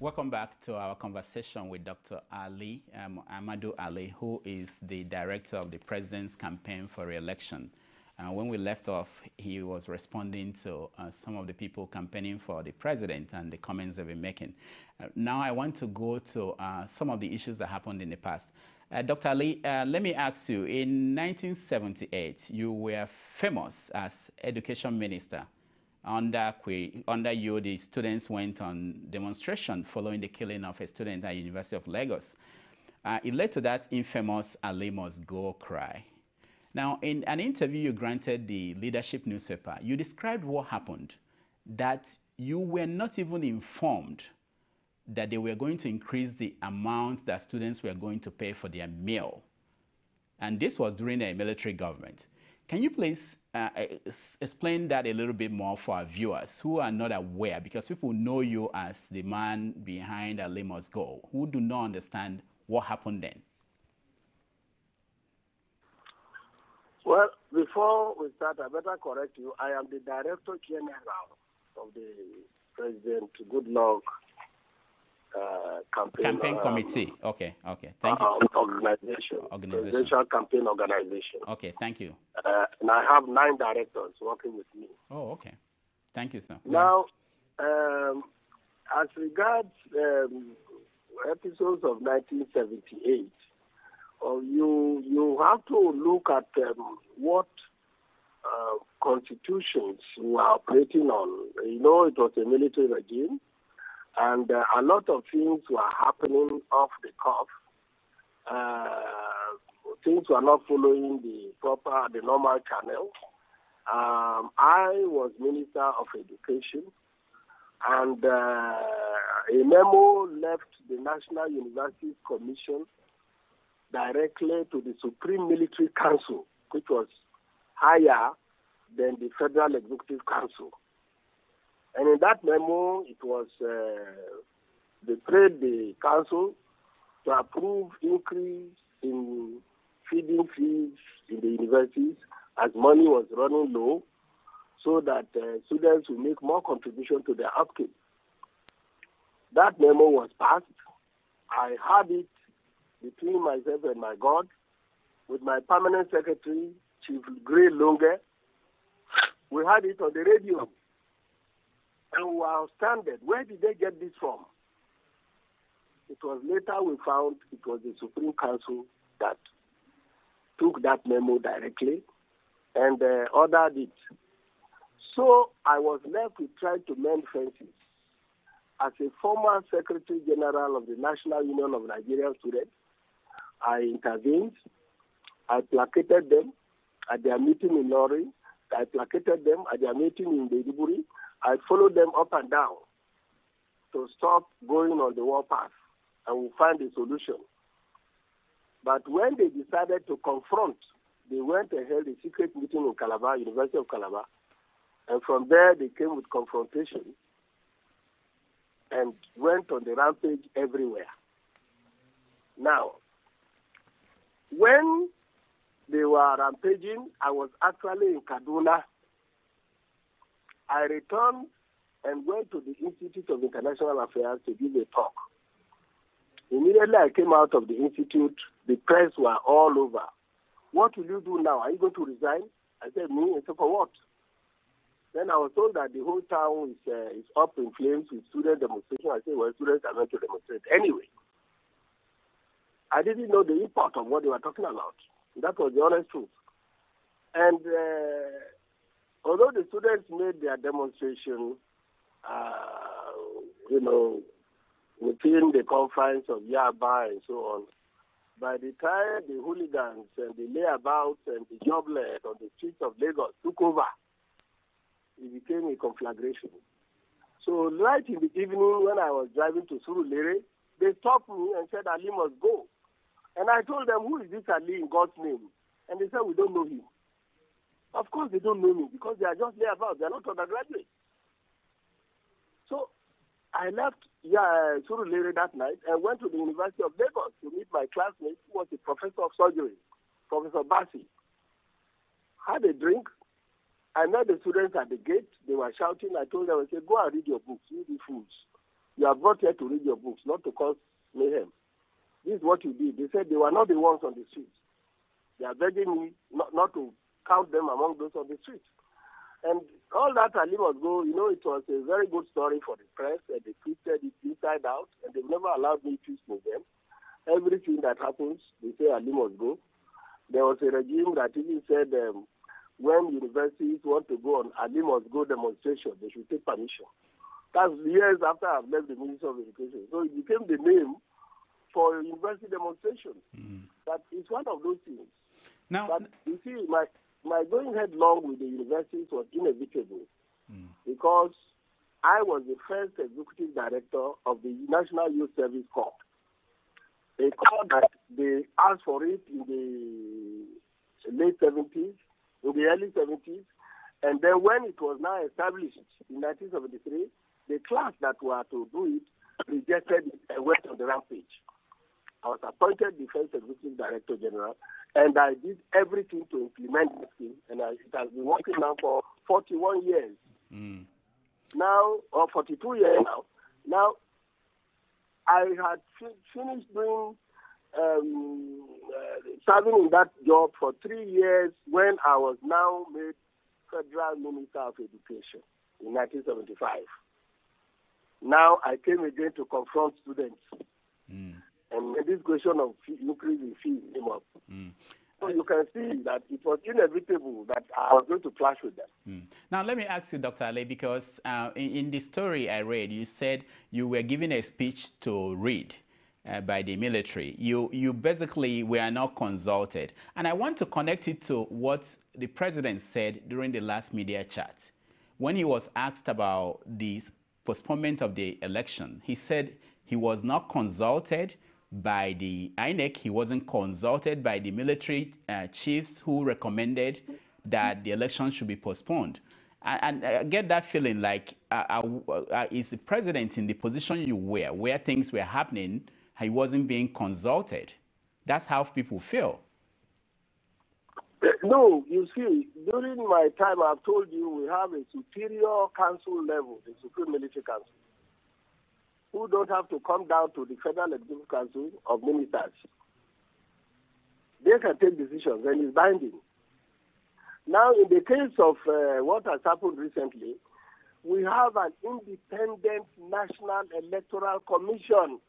Welcome back to our conversation with Dr. Ali, Amadu Ali, who is the director of the President's Campaign for Re-election. When we left off, he was responding to some of the people campaigning for the president and the comments they've been making. Now I want to go to some of the issues that happened in the past. Dr. Ali, let me ask you, in 1978, you were famous as education minister. Under you, the students went on demonstration following the killing of a student at University of Lagos. It led to that infamous Ali must go cry. Now, in an interview you granted the leadership newspaper, you described what happened, that you were not even informed that they were going to increase the amount that students were going to pay for their meal. And this was during a military government. Can you please explain that a little bit more for our viewers who are not aware, because people know you as the man behind Ali Must Go, who do not understand what happened then? Well, before we start, I better correct you. I am the Director General of the President Goodluck campaign committee. Okay. Thank you. Organization. Presidential campaign organization. Okay, thank you. And I have 9 directors working with me. Oh, okay. Thank you, sir. Now, as regards episodes of 1978, you have to look at what constitutions were operating on. You know, it was a military regime. And a lot of things were happening off the cuff. Things were not following the normal channel. I was Minister of Education, and a memo left the National Universities Commission directly to the Supreme Military Council, which was higher than the Federal Executive Council. And in that memo, it was, they prayed the council to approve increase in feeding fees in the universities as money was running low, so that students will make more contribution to their upkeep. That memo was passed. I had it between myself and my God with my permanent secretary, Chief Gray Longe. We had it on the radio. And we were astounded. Where did they get this from? It was later we found it was the Supreme Council that took that memo directly and ordered it. So I was left with trying to mend fences. As a former Secretary General of the National Union of Nigerian Students, I intervened. I placated them at their meeting in Lorry. I placated them at their meeting in Maiduguri. I followed them up and down to stop going on the warpath, and we'll find a solution. But when they decided to confront, they went and held a secret meeting in Calabar, University of Calabar, and from there they came with confrontation and went on the rampage everywhere. Now, when they were rampaging, I was actually in Kaduna. I returned and went to the Institute of International Affairs to give a talk. Immediately I came out of the institute, the press were all over. What will you do now? Are you going to resign? I said, me? I said, for what? Then I was told that the whole town is up in flames with student demonstration. I said, well, students are going to demonstrate anyway. I didn't know the import of what they were talking about. That was the honest truth. And although the students made their demonstration, within the confines of Yaba and so on, by the time the hooligans and the layabouts and the jobless on the streets of Lagos took over, it became a conflagration. So right in the evening when I was driving to Surulere, they stopped me and said, Ali must go. And I told them, who is this Ali in God's name? And they said, we don't know him. Of course they don't know me because they are just layabouts. They are not undergraduates. So I left Surulere that night and went to the University of Lagos to meet my classmate who was a professor of surgery, Professor Bassi. Had a drink. I met the students at the gate. They were shouting. I told them, I said, go and read your books. You be fools. You are brought here to read your books, not to cause mayhem. This is what you did. They said they were not the ones on the streets. They are begging me not to count them among those on the streets. And all that Ali must go, it was a very good story for the press, and they twisted it inside out, and they've never allowed me to speak them. Everything that happens, they say Ali must go. There was a regime that even said when universities want to go on Ali must go demonstration, they should take permission. That's years after I've left the Ministry of Education. So it became the name for university demonstration. That is one of those things. Now, but you see, my going headlong with the universities was inevitable because I was the first executive director of the National Youth Service Corps. A corps that they asked for it in the late 70s, in the early 70s, and then when it was now established in 1973, the class that were to do it rejected it and went on the rampage. I was appointed the first executive director general, and I did everything to implement this thing, and it has been working now for 41 years. Now, or 42 years now. Now, I had finished doing serving in that job for 3 years when I was now made Federal Minister of Education in 1975. Now I came again to confront students. And this question of increasing fees came up. So you can see that it was inevitable that I was going to clash with them. Now, let me ask you, Dr. Ali, because in the story I read, you said you were giving a speech to read by the military. You basically were not consulted. And I want to connect it to what the president said during the last media chat. When he was asked about the postponement of the election, he said he was not consulted by the INEC, he wasn't consulted by the military chiefs who recommended that the election should be postponed. And I get that feeling like, is the president in the position you were, where things were happening, he wasn't being consulted? That's how people feel. No, you see, during my time, I've told you, we have a superior council level, the Supreme Military Council, who don't have to come down to the Federal Executive Council of Ministers. They can take decisions, and it's binding. Now, in the case of what has happened recently, we have an independent National Electoral Commission.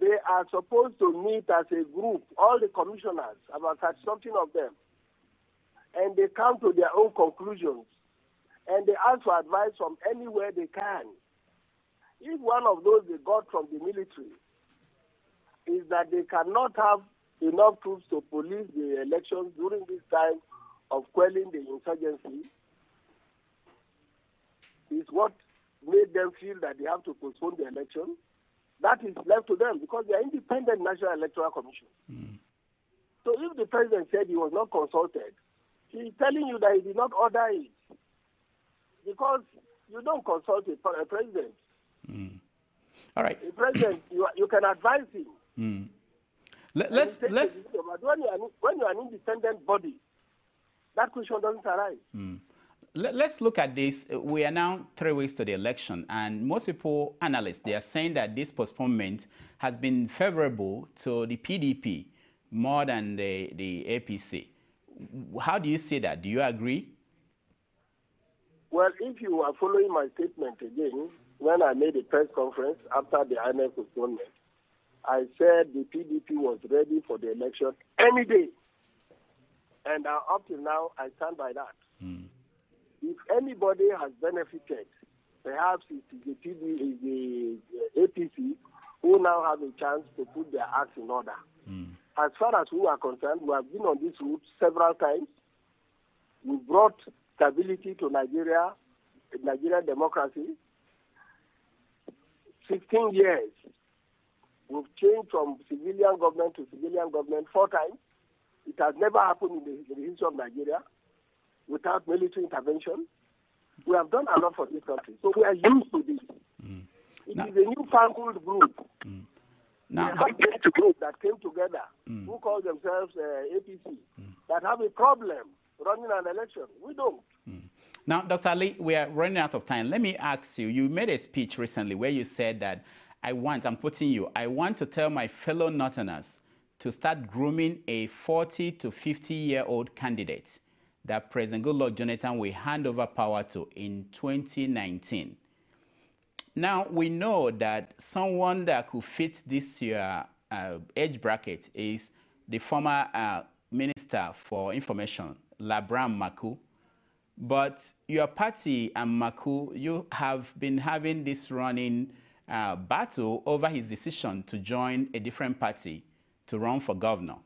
They are supposed to meet as a group, all the commissioners, about something of them, and they come to their own conclusions, and they ask for advice from anywhere they can. If one of those they got from the military is that they cannot have enough troops to police the elections during this time of quelling the insurgency, is what made them feel that they have to postpone the election. That is left to them because they are independent National Electoral Commission. So if the president said he was not consulted, he is telling you that he did not order it. Because you don't consult a president. All right. The president, you can advise him. Let's but when you are an independent body, that question doesn't arise. Let's look at this. We are now 3 weeks to the election, and most people, analysts, they are saying that this postponement has been favorable to the PDP more than the APC. How do you see that? Do you agree? Well, if you are following my statement again, when I made a press conference after the INEC postponement, I said the PDP was ready for the election any day. And up till now, I stand by that. If anybody has benefited, perhaps it is the APC who now have a chance to put their acts in order. As far as we are concerned, we have been on this route several times. We brought stability to Nigeria, Nigerian democracy. 16 years. We've changed from civilian government to civilian government 4 times. It has never happened in the history of Nigeria without military intervention. We have done a lot for this country. So we are used to this. It is a newfangled group. Now, a group that came together, who call themselves APC, that have a problem running an election. We don't. Now, Dr. Ali, we are running out of time. Let me ask you, you made a speech recently where you said that I want to tell my fellow Northerners to start grooming a 40 to 50-year-old candidate that President Goodluck Jonathan will hand over power to in 2019. Now, we know that someone that could fit this age bracket is the former Minister for Information, Labram Maku. But your party and Maku, you have been having this running battle over his decision to join a different party to run for governor.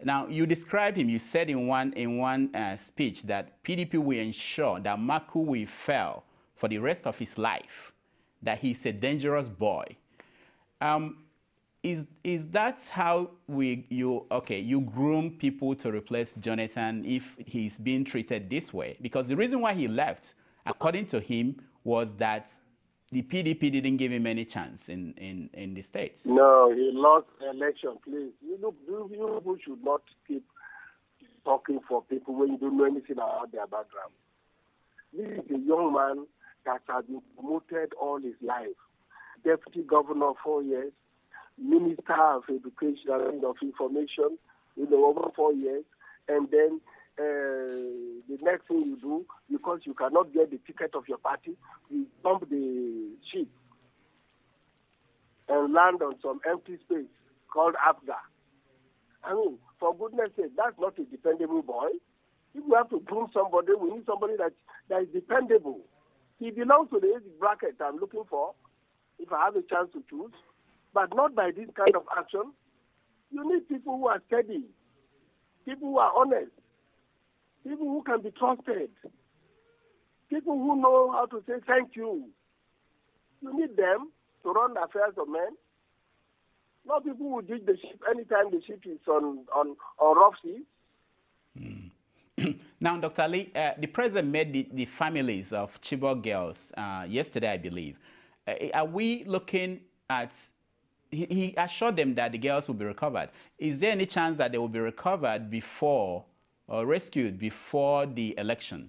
Now, you described him, you said in one speech that PDP will ensure that Maku will fail for the rest of his life, that he's a dangerous boy. Is that how you groom people to replace Jonathan if he's being treated this way? Because the reason why he left, according to him, was that the PDP didn't give him any chance in the States. No, he lost the election, please. You should not keep talking for people when you don't know anything about their background. This is a young man that has been promoted all his life. Deputy governor 4 years, Minister of Education and of Information, over 4 years, and then the next thing you do, because you cannot get the ticket of your party, you dump the ship and land on some empty space called Afghan. I mean, for goodness sake, that's not a dependable boy. If we have to groom somebody, we need somebody that is dependable. He belongs to the age bracket I'm looking for, if I have a chance to choose, but not by this kind of action. You need people who are steady, people who are honest, people who can be trusted, people who know how to say thank you. You need them to run the affairs of men. Not people who dig the ship anytime the ship is on rough seas. Now, Dr. Ali, the president met the families of Chibok girls yesterday, I believe. Are we looking at... He assured them that the girls will be recovered. Is there any chance that they will be recovered before or rescued before the election?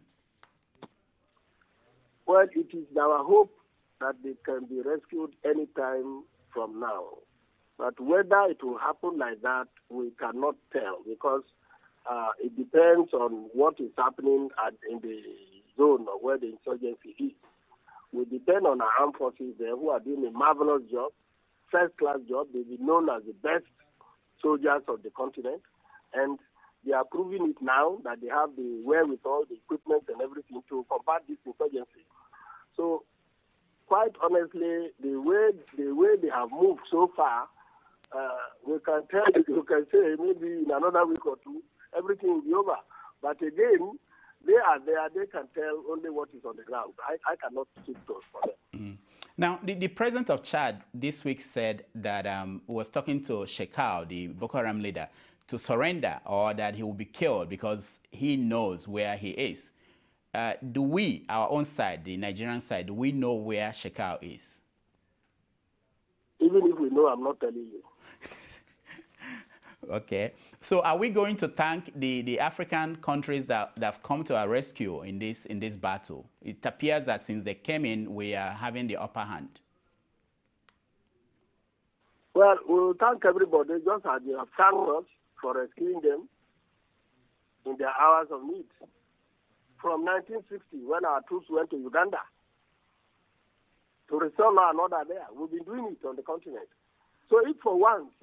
Well, it is our hope that they can be rescued anytime from now. But whether it will happen like that, we cannot tell, because it depends on what is happening in the zone or where the insurgency is. We depend on our armed forces there, who are doing a marvelous job, first-class job. They've been known as the best soldiers of the continent, and they are proving it now that they have the wherewithal, the equipment and everything to combat this insurgency. So, quite honestly, the way they have moved so far, we can say maybe in another week or two, everything will be over. But again, they are there, they can tell only what is on the ground. I cannot speak to us for them. Now, the president of Chad this week said that was talking to Shekau, the Boko Haram leader, to surrender or that he will be killed because he knows where he is. Do we, our own side, the Nigerian side, do we know where Shekau is? Even if we know, I'm not telling you. Okay. So are we going to thank the African countries that have come to our rescue in this battle? It appears that since they came in, we are having the upper hand. Well, we will thank everybody, just as they have thanked us for rescuing them in their hours of need. From 1960, when our troops went to Uganda to restore law and order there, we've been doing it on the continent. So if for once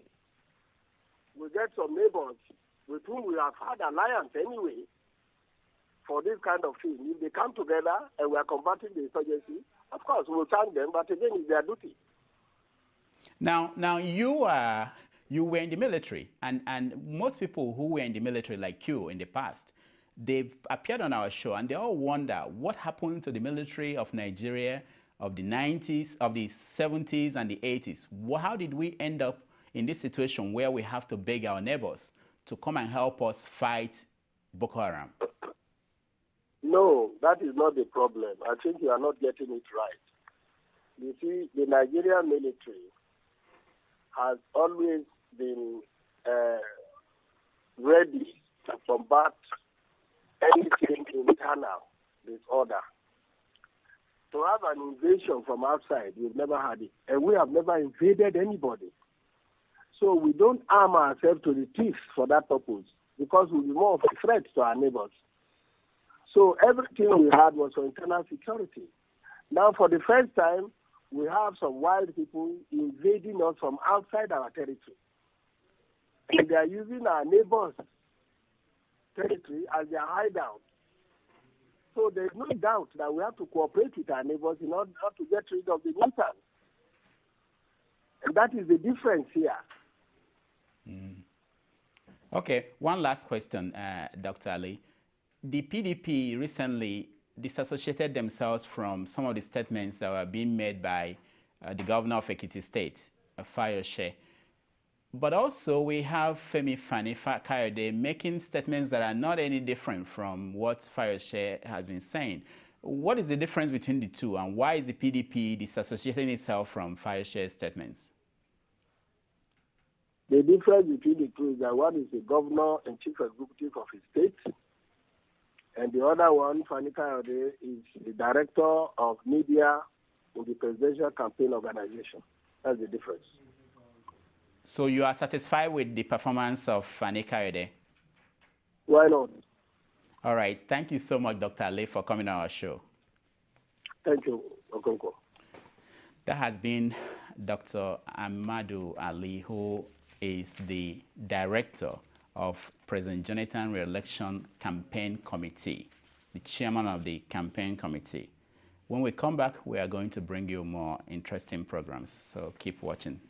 we get some neighbors with whom we have had alliance anyway for this kind of thing, if they come together and we are combating the insurgency, of course we will thank them, but again, it's their duty. Now you were in the military, and most people who were in the military, like you in the past, they've appeared on our show, and they all wonder what happened to the military of Nigeria of the 90s, of the 70s, and the 80s. How did we end up in this situation where we have to beg our neighbors to come and help us fight Boko Haram? No, that is not the problem. I think you are not getting it right. You see, the Nigerian military has always been ready to combat anything internal, this order. To have an invasion from outside, we've never had it. And we have never invaded anybody. So we don't arm ourselves to the teeth for that purpose, because we'll be more of a threat to our neighbors. So everything we had was for internal security. Now, for the first time, we have some wild people invading us from outside our territory. And they are using our neighbors' territory as their hideout. So there's no doubt that we have to cooperate with our neighbors in order to get rid of the nuisance. And that is the difference here. Okay, one last question, Dr. Ali. The PDP recently disassociated themselves from some of the statements that were being made by the governor of Ekiti State, Fileshare. But also we have Femi Fani-Kayode making statements that are not any different from what Fileshare has been saying. What is the difference between the two, and why is the PDP disassociating itself from Fileshare's statements? The difference between the two is that one is the governor and chief executive of his state, and the other one, Fani Kayode, is the director of media in the presidential campaign organization. That's the difference. So you are satisfied with the performance of Fani Kayode? Why not? All right. Thank you so much, Dr. Ali, for coming on our show. Thank you, Okonkwo. That has been Dr. Amadu Ali, who is the director of President Jonathan Re-election Campaign Committee, the chairman of the campaign committee. When we come back, we are going to bring you more interesting programs, so keep watching.